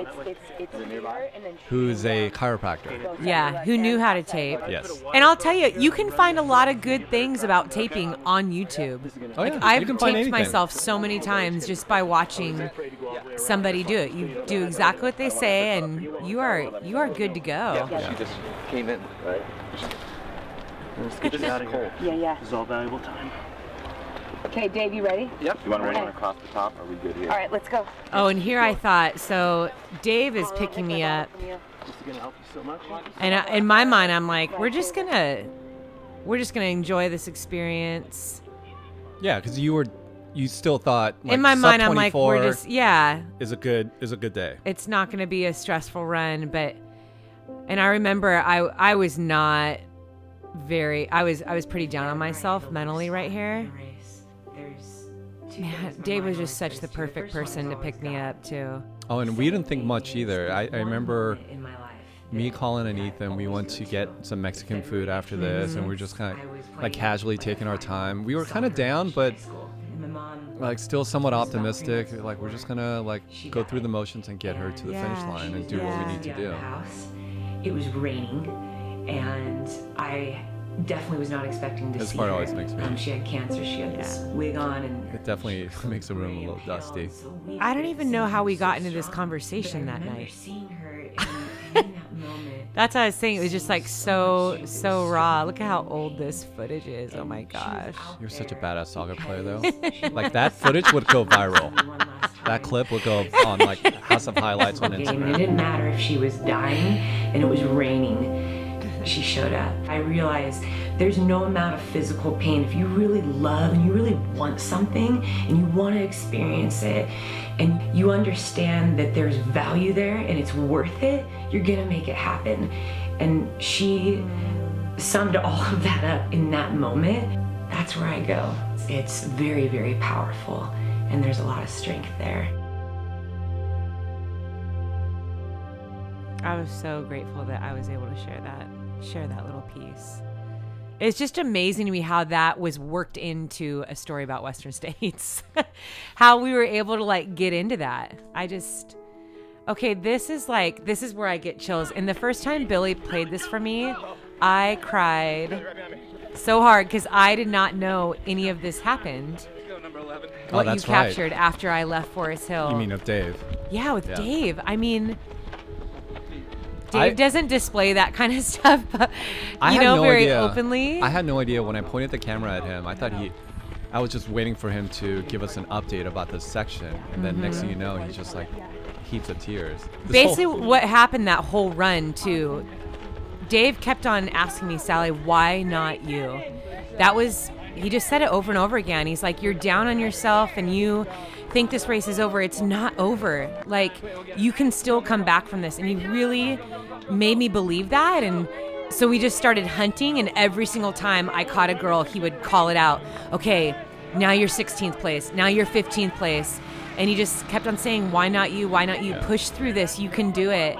here and then who's a chiropractor. Yeah, who knew how to tape. Yes. And I'll tell you, you can find a lot of good things about taping on YouTube. Oh yeah, I've you can find taped anything. myself so many times just by watching somebody do it. You do exactly what they say, and you are good to go. She just came in, right? Let's get you out of here. Yeah. This is all valuable time. Okay, Dave, you ready? Yep. You want to Okay. run across the top? Or are we good here? All right, let's go. Oh, and here I thought, so Dave is picking me up, This is gonna help you so much. and in my mind, I'm like, we're just gonna enjoy this experience. Yeah, because you still thought like, in my sub mind, I'm like, 24 we're just is a good day. it's not going to be a stressful run, and I remember I was not very I was pretty down on myself mentally right here. Man, Dave was just such the perfect person to pick me up too. Oh, and we didn't think much either. I remember me, Colin, and Ethan, we went to get some Mexican food after this, and we were just kind of like casually taking our time. We were kind of down, but like still somewhat optimistic. Like we're just gonna like go through the motions and get her to the finish line and do what we need to do. It was raining, and I definitely was not expecting to This see part her. always makes me- She had cancer. She had this wig on, and It definitely makes the room a little dusty. I don't even know how we got into this conversation that night. Seeing her in that moment. That's what I was saying. It was just like so raw. Look at how old this footage is. Oh my gosh. You're such a badass soccer player, though. Like, that footage would go viral. That clip would go on, like, House of Highlights on And it Instagram. didn't matter if she was dying and it was raining. She showed up. I realized there's no amount of physical pain. If you really love and you really want something and you want to experience it and you understand that there's value there and it's worth it, you're gonna make it happen. And she summed all of that up in that moment. That's where I go. It's very, very powerful, and there's a lot of strength there. I was so grateful that I was able to share that little piece. It's just amazing to me how that was worked into a story about Western States. How we were able to like get into that. Okay, this is where I get chills. And the first time Billy played this for me, I cried so hard because I did not know any of this happened. Oh, What you that's right. captured after I left Forest Hill. You mean of Dave? Yeah, with Yeah. Dave. I mean, Dave doesn't display that kind of stuff, but very openly. I had no idea when I pointed the camera at him. I was just waiting for him to give us an update about this section, and then next thing you know, he's just like heaps of tears. Basically, what happened that whole run too, Dave kept on asking me, Sally, why not you? He just said it over and over again. He's like, you're down on yourself and you think this race is over. It's not over. Like, you can still come back from this. And he really made me believe that. And so we just started hunting, and every single time I caught a girl, he would call it out. Okay, now you're 16th place. Now you're 15th place. And he just kept on saying, why not you? Why not you? Yeah. Push through this. You can do it.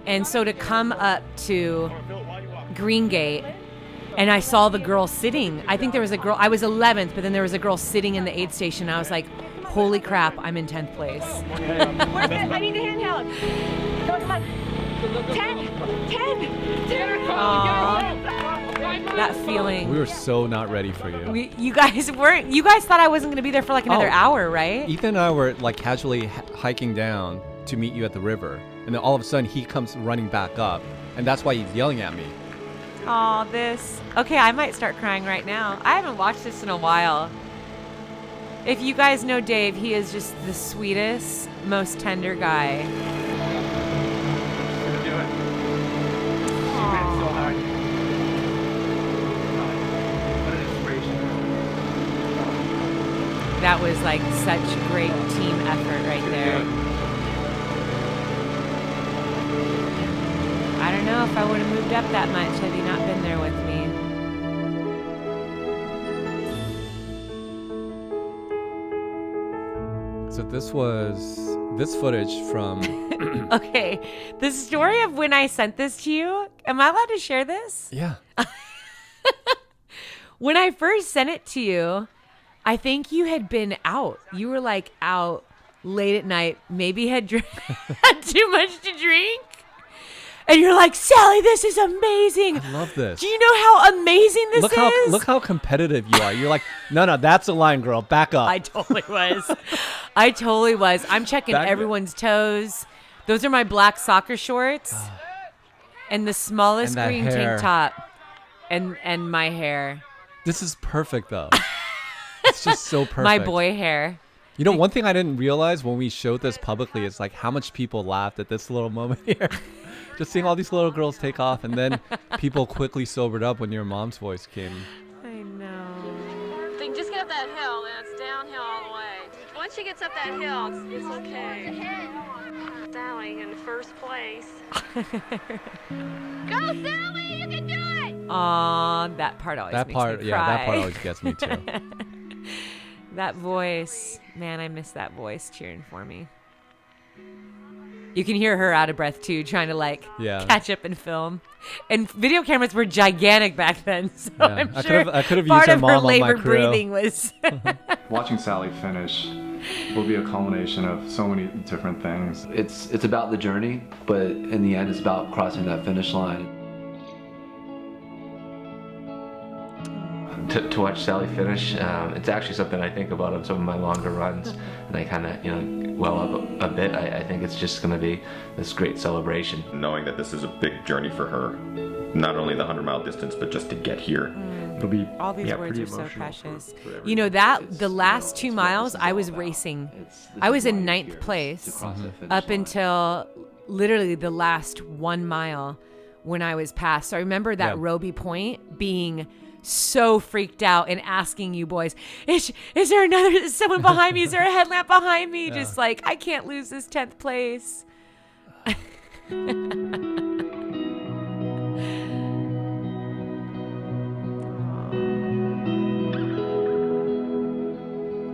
And so to come up to Green Gate, and I saw the girl sitting. I think there was a girl. I was 11th, but then there was a girl sitting in the aid station. I was like, holy crap, I'm in 10th place. Where's it? I need the handheld. Come on. 10. Aww. That feeling. We were so not ready for you. You guys weren't. You guys thought I wasn't going to be there for like another hour, right? Ethan and I were like casually hiking down to meet you at the river, and then all of a sudden he comes running back up, and that's why he's yelling at me. Aw, this. Okay, I might start crying right now. I haven't watched this in a while. If you guys know Dave, he is just the sweetest, most tender guy. That was like such great team effort right there. I don't know if I would have moved up that much had he not been there with me. So this footage from Okay, the story of when I sent this to you, am I allowed to share this? yeah. When I first sent it to you, I think you had been out. You were like out late at night, maybe had had too much to drink. And you're like, Sally, this is amazing. I love this. Do you know how amazing this is? Look how competitive you are. You're like, no, that's a line, girl. Back up. I totally was. I'm checking everyone's toes. Those are my black soccer shorts. And the smallest And that green hair. tank top. And my hair. This is perfect, though. It's just so perfect. My boy hair. You know, one thing I didn't realize when we showed this publicly is like how much people laughed at this little moment here. Just seeing all these little girls take off, and then people quickly sobered up when your mom's voice came. I know. They can just get up that hill, and it's downhill all the way. Once she gets up that hill, it's okay. Sally in first place. Go, Sally! You can do it! Aw, that part always makes me cry. That part always gets me too. That voice. Man, I miss that voice cheering for me. You can hear her out of breath too, trying to like catch up and film. And video cameras were gigantic back then, so I'm sure I could have part used her of mom her on my labor crew. breathing was. Watching Sally finish will be a culmination of so many different things. It's about the journey, but in the end, it's about crossing that finish line. to watch Sally finish. It's actually something I think about on some of my longer runs, and I kind of, well up a bit. I think it's just going to be this great celebration. Knowing that this is a big journey for her, not only the 100-mile distance, but just to get here. It'll be All these words pretty are so emotional precious. for You know that the last 2 miles I was racing. I was in 9th place up until literally the last 1 mile when I was passed. So I remember that Roby Point being so freaked out and asking you boys, is there someone behind me? Is there a headlamp behind me? Yeah. Just like, I can't lose this 10th place.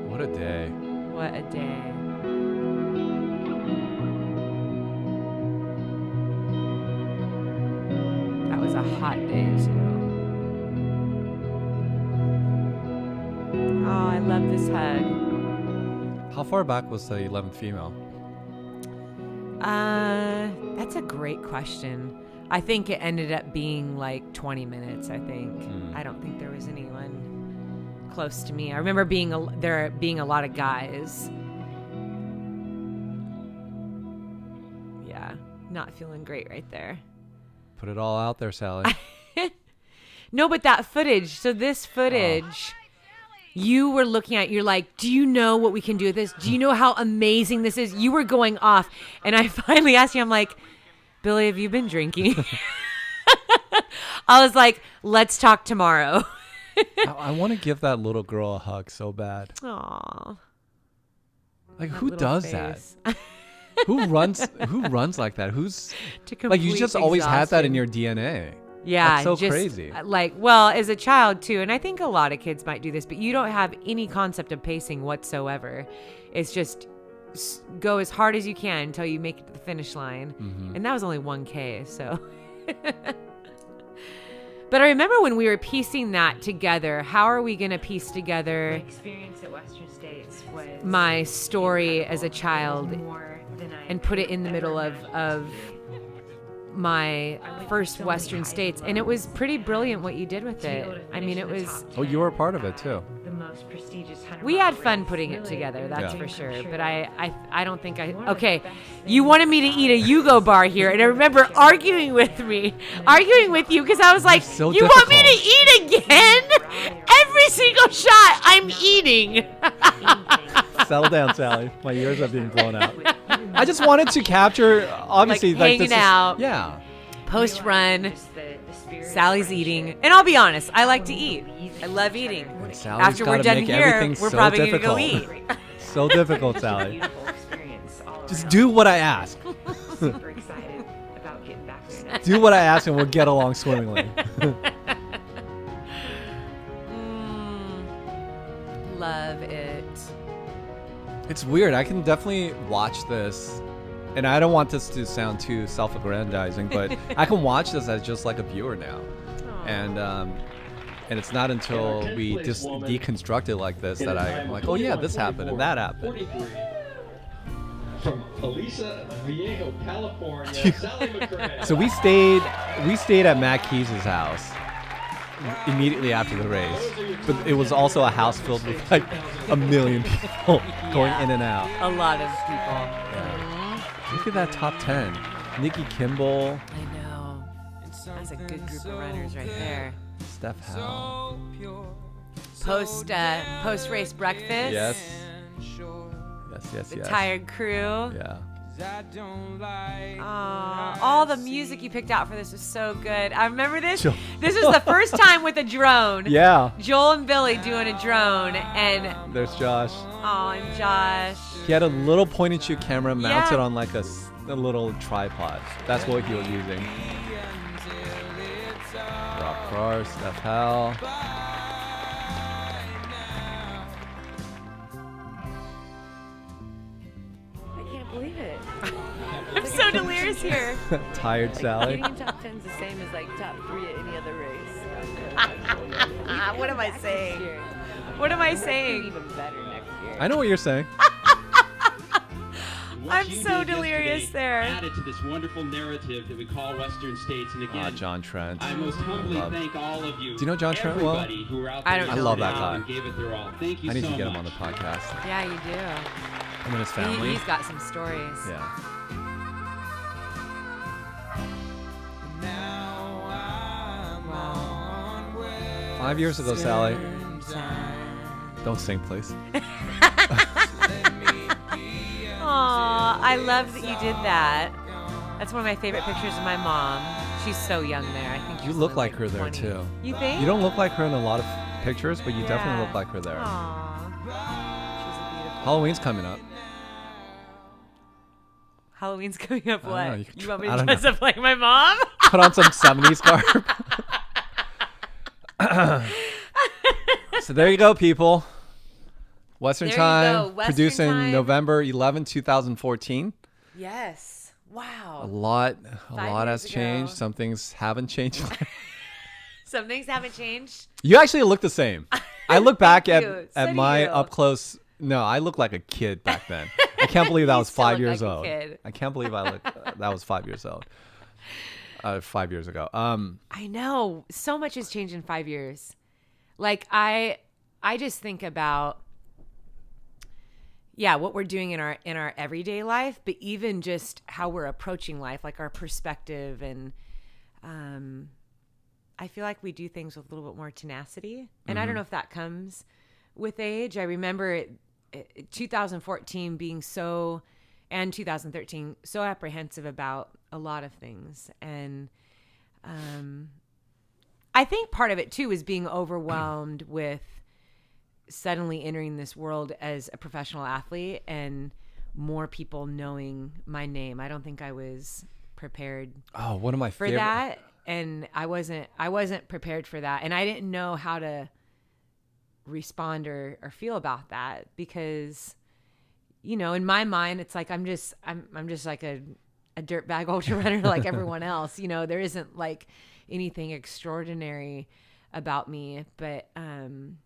What a day. What a day. That was a hot day too. Oh, I love this hug. How far back was the 11th female? That's a great question. I think it ended up being like 20 minutes, I think. I don't think there was anyone close to me. I remember there being a lot of guys. Yeah, not feeling great right there. Put it all out there, Sally. No, but that footage. So this footage, you were looking at, you're like, do you know what we can do with this? Do you know how amazing this is? You were going off. And I finally asked you, I'm like, Billy, have you been drinking? I was like, let's talk tomorrow. I want to give that little girl a hug so bad. Aw. Like, That who little does face. that? Who runs like that? Who's To like, you complete just always had that in exhaustion. your DNA. Yeah, That's so just, crazy. Like, well, as a child too, and I think a lot of kids might do this, but you don't have any concept of pacing whatsoever. It's just go as hard as you can until you make it to the finish line. And that was only 1K, so. But I remember when we were piecing that together, how are we going to piece together My experience at Western States was my story as a child more than I and put it in the middle of my first Western States? And it was pretty brilliant what you did with it. I mean, it was, Oh, you were a part of it too. the most prestigious 100 we had fun putting it Really, together, that's Yeah. for sure. But I don't think okay, you wanted me to eat a Yugo bar here, and I remember arguing with you, because I was like, so you want me to difficult. eat again? Every single shot I'm eating. Settle down, Sally. My ears are being blown out. I just wanted to capture, obviously, Like, like hanging this out. Is, yeah. Post run, Just the spirit of Sally's friendship. eating, and I'll be honest, I like to eat. I love eating. And Sally's After we're gotta done make here, everything we're so probably difficult. gonna go eat. So difficult, Sally. Beautiful experience all Just around. do what I ask. Super excited about getting back there now. Do what I ask, and we'll get along swimmingly. Love it. It's weird. I can definitely watch this, and I don't want this to sound too self-aggrandizing, but I can watch this as just like a viewer now, and it's not until we just deconstruct it like this that I'm like, oh yeah, this happened and that happened. From Elisa Viejo, California, Sally McRae. So we stayed at Matt Keyes' house immediately after the race, but it was also a house filled with like 1 million people going in and out. A lot of people. Look at that top 10. Nikki Kimball, I know. That's a good group of runners right there. Steph Howe. Post race breakfast. Yes. Yes. The tired crew. Yeah. All the music you picked out for this was so good. I remember this. Joel. This was the first time with a drone. Yeah. Joel and Billy doing a drone, and There's Josh. and Josh. He had a little point and shoot camera mounted Yeah. on like a little tripod. That's what he was using. Rock Car, Steph Howe. I can't believe it. I'm so delirious here. Tired Sally. Getting in top 10 is the same as like top 3 at any other race. What am I saying? What am I saying? Even better next year. I know what you're saying. what I'm you so did delirious yesterday there. added to this wonderful narrative that we call Western States. And again, John Trent. I most humbly thank all of you. Do you know John Trent well? Everybody who were out I there don't I love that listening guy. and gave it their all. Thank you I need so to get him much. on the podcast. Yeah, you do. Him and his family. He's got some stories. Yeah. Wow. 5 years ago, Sally. Don't sing, please. Aw, I love that you did that. That's one of my favorite pictures of my mom. She's so young there. I think You she's look only like her there 20. too. You think? You don't look like her in a lot of pictures, but you definitely Yeah. look like her there. Aw. She's a beautiful. Halloween's coming up. Halloween's coming up. I don't What? know, You want me I to don't dress know. up like my mom? Put on some 70s garb. So there you go, people. Western There you Time, go, Western producing Time. November 11, 2014. Yes. Wow. A lot 5 has years changed. ago. Some things haven't changed. Some things haven't changed. You actually look the same. I look back Thank at, you. at So do my you. up close. No, I look like a kid back then. I can't believe that You was still 5 look years like a old. kid. I can't believe that was 5 years old. 5 years ago. I know. So much has changed in 5 years. Like I just think about what we're doing in our everyday life, but even just how we're approaching life, like our perspective, and I feel like we do things with a little bit more tenacity. And I don't know if that comes with age. I remember 2014 being and 2013 so apprehensive about a lot of things. And I think part of it too is being overwhelmed with suddenly entering this world as a professional athlete and more people knowing my name. I don't think I was prepared Oh, one of my for favorite. that, and I wasn't prepared for that, and I didn't know how to respond or feel about that, because in my mind it's like I'm just like a dirtbag ultra runner like everyone else. There isn't like anything extraordinary about me, but and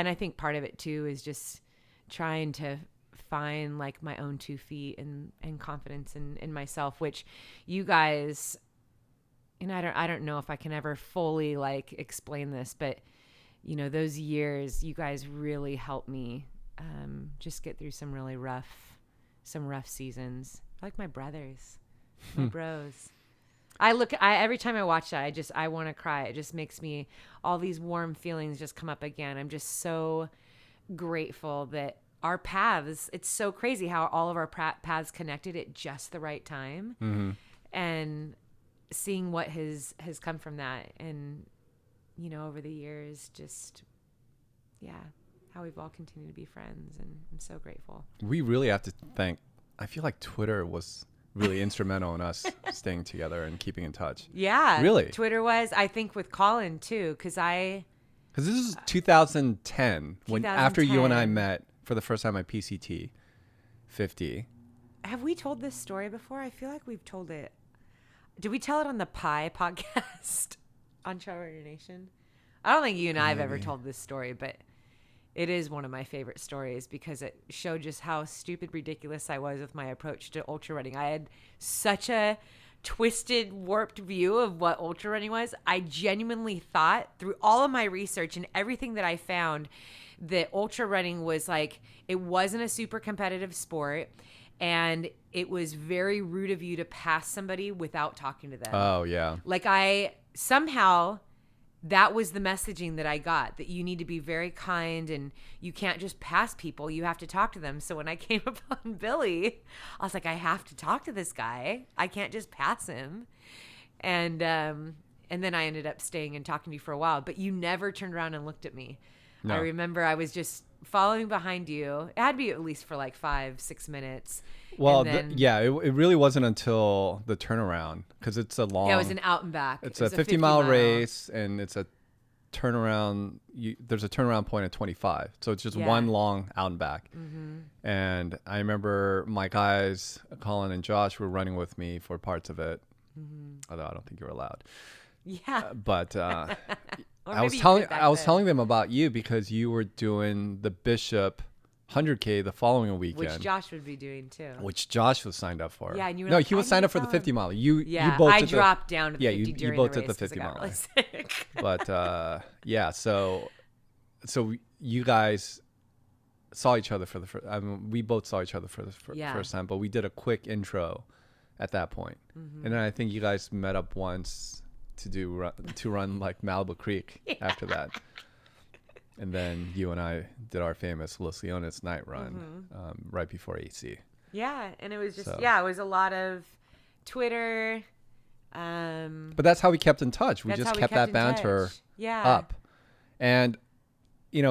I think part of it too is just trying to find like my own 2 feet and confidence in myself, which you guys, and I don't know if I can ever fully like explain this, but those years you guys really helped me just get through some rough seasons. Like my brothers, my bros. Every time I watch that, I want to cry. It just makes me, all these warm feelings just come up again. I'm just so grateful that our paths, it's so crazy how all of our paths connected at just the right time. Mm-hmm. And seeing what has come from that, and over the years, just how we've all continued to be friends, and I'm so grateful. We really have to thank. I feel like Twitter was really instrumental in us staying together and keeping in touch. Yeah, really. Twitter was, I think, with Colin too, because this is 2010 when after you and I met for the first time at PCT 50. Have we told this story before? I feel like we've told it. Did we tell it on the Pie podcast on Charter Nation? I don't think you and I have ever told this story, but it is one of my favorite stories because it showed just how stupid, ridiculous I was with my approach to ultra running. I had such a twisted, warped view of what ultra running was. I genuinely thought, through all of my research and everything that I found, that ultra running was like, it wasn't a super competitive sport, and it was very rude of you to pass somebody without talking to them. Oh, yeah. Like that was the messaging that I got, that you need to be very kind and you can't just pass people. You have to talk to them. So when I came upon Billy, I was like, I have to talk to this guy. I can't just pass him. And then I ended up staying and talking to you for a while, but you never turned around and looked at me. No. I remember I was just following behind you. It had to be at least for like 5-6 minutes. Well, it really wasn't until the turnaround, because it's a long. Yeah, it was an out and back. It's a 50-mile race, and it's a turnaround. There's a turnaround point at 25, so it's just one long out and back. Mm-hmm. And I remember my guys, Colin and Josh, were running with me for parts of it, although I don't think you were allowed. Yeah, but I was telling them about you because you were doing the Bishop 100K the following weekend. Which Josh would be doing too. Which Josh was signed up for. Yeah, and you were no, like, he was I signed need up for to the tell 50 him. mile. You Yeah, I did dropped down to the 50 you during both the did the race 'cause I 50 got mile. really sick. But yeah, so you guys saw each other for the first. I mean, we both saw each other for the first time, but we did a quick intro at that point. Mm-hmm. And then I think you guys met up once to run like Malibu Creek after that. And then you and I did our famous Los Leones night run right before AC. Yeah, and it was just it was a lot of Twitter. But that's how we kept in touch. We just kept that banter up. And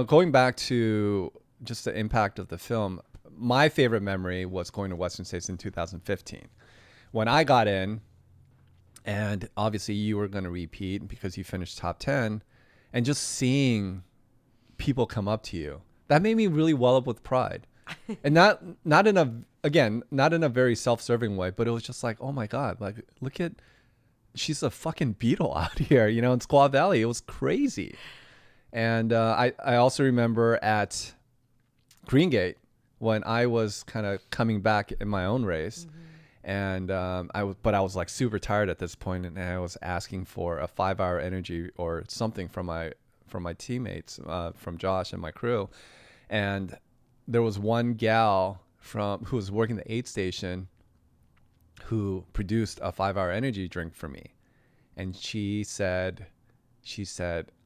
going back to just the impact of the film, my favorite memory was going to Western States in 2015 when I got in, and obviously you were going to repeat because you finished top 10, and just seeing people come up to you, that made me really well up with pride. And not in a very self-serving way, but it was just like, oh my God, like look at, she's a fucking Beatle out here, in Squaw Valley. It was crazy. And I also remember at Green Gate when I was kind of coming back in my own race, and I was like super tired at this point, and I was asking for a 5-hour energy or something from my teammates, from Josh and my crew, and there was one gal who was working the aid station who produced a 5-hour energy drink for me, and she said,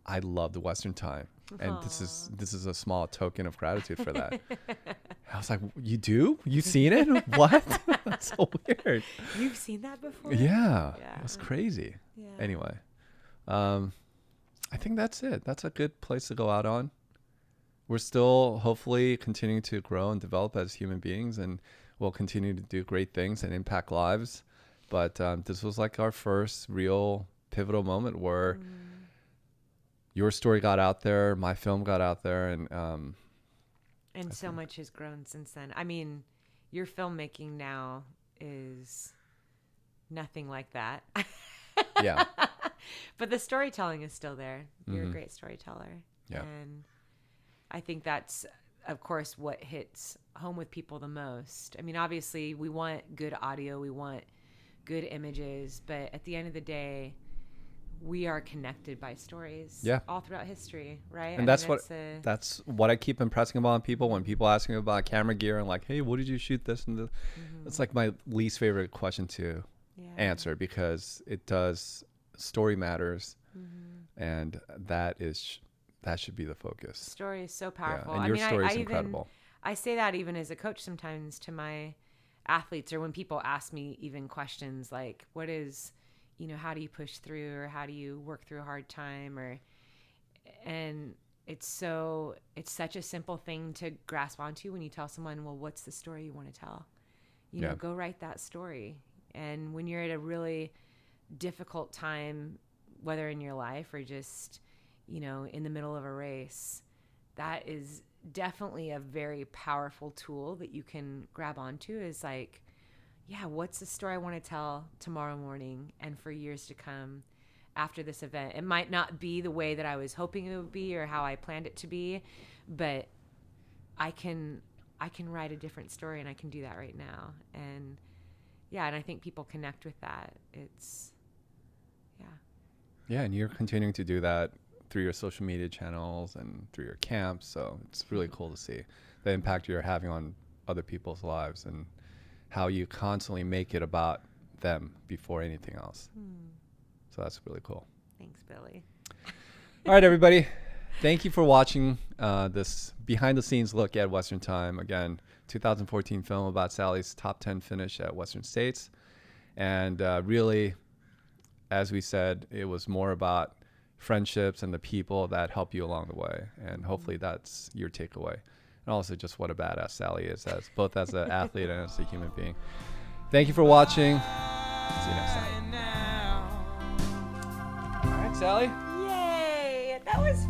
I love the Western Time, and this is a small token of gratitude for that. I was like, you do? You seen it? What? That's so weird. You've seen that before? Yeah. It was crazy. Yeah. Anyway, I think that's it. That's a good place to go out on. We're still hopefully continuing to grow and develop as human beings, and we'll continue to do great things and impact lives. But this was like our first real pivotal moment where your story got out there, my film got out there, and so much has grown since then. I mean, your filmmaking now is nothing like that. Yeah. But the storytelling is still there. You're a great storyteller. Yeah. And I think that's, of course, what hits home with people the most. I mean, obviously, we want good audio, we want good images, but at the end of the day, we are connected by stories all throughout history, right? And that's what I keep impressing upon people when people ask me about camera gear and like, hey, what did you shoot this and this? It's like my least favorite question to answer, because story matters, and that should be the focus. Story is so powerful. And your story is incredible. I say that even as a coach sometimes to my athletes, or when people ask me even questions like, what is, how do you push through, or how do you work through a hard time, and it's such a simple thing to grasp onto when you tell someone, well, what's the story you want to tell? Go write that story. And when you're at a really difficult time, whether in your life or just, in the middle of a race, that is definitely a very powerful tool that you can grab onto, is like, what's the story I want to tell tomorrow morning and for years to come after this event? It might not be the way that I was hoping it would be or how I planned it to be, but I can write a different story, and I can do that right now. And and I think people connect with that. Yeah, and you're continuing to do that through your social media channels and through your camps, so it's really cool to see the impact you're having on other people's lives and how you constantly make it about them before anything else. So that's really cool. Thanks, Billy. All right, everybody. Thank you for watching this behind-the-scenes look at Western Time. Again, 2014 film about Sally's top 10 finish at Western States. And really, as we said, it was more about friendships and the people that help you along the way. And hopefully that's your takeaway. And also just what a badass Sally is, both as an athlete and as a human being. Thank you for watching. See you next time. All right, Sally. Yay! That was